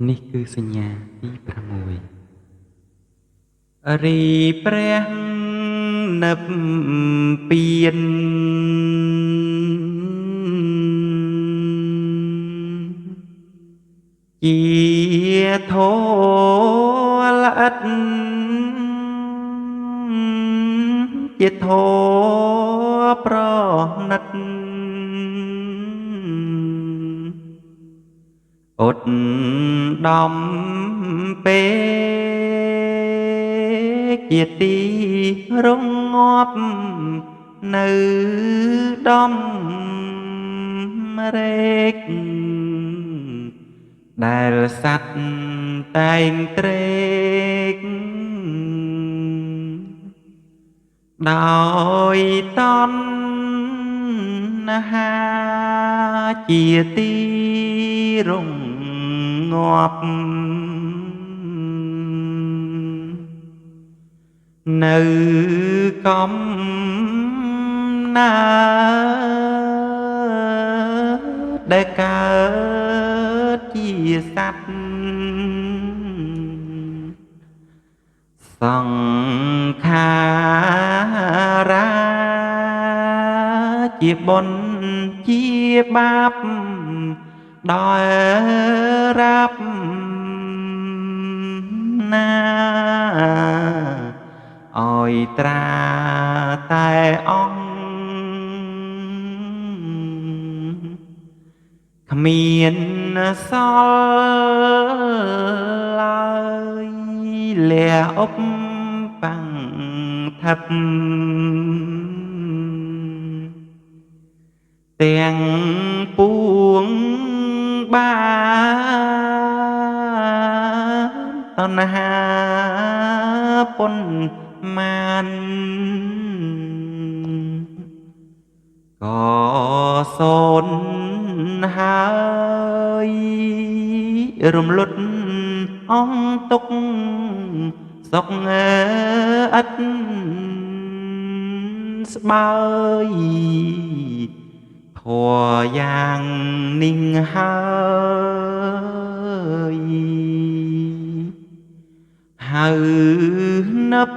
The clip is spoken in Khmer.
នេះគឺសញ្ញាទី6រីព្រះនិព្វានជាធម៌ល្អិតជាធម៌ប្រណិតឧត្តមពេកជាទីរងាប់នៅដំរែកដែលសត្វតែងត្រេកដោយតណ្ហាជាទីរងាប់នៅកំណើតដែលកើតជាសត្វសង្ខារាជាបុណ្យជាបាបដោយរាប់ណាឲ្យត្រាតែអង្គគ្មានសល់ឡើយលះឧបបង្ថឹបទាំងពួងបានតណ្ហាពុនមានក៏សូនហើយរំលត់អស់ទុកសុខឥតស្បើយធัวយ៉ាងនេះហើយហៅនឹប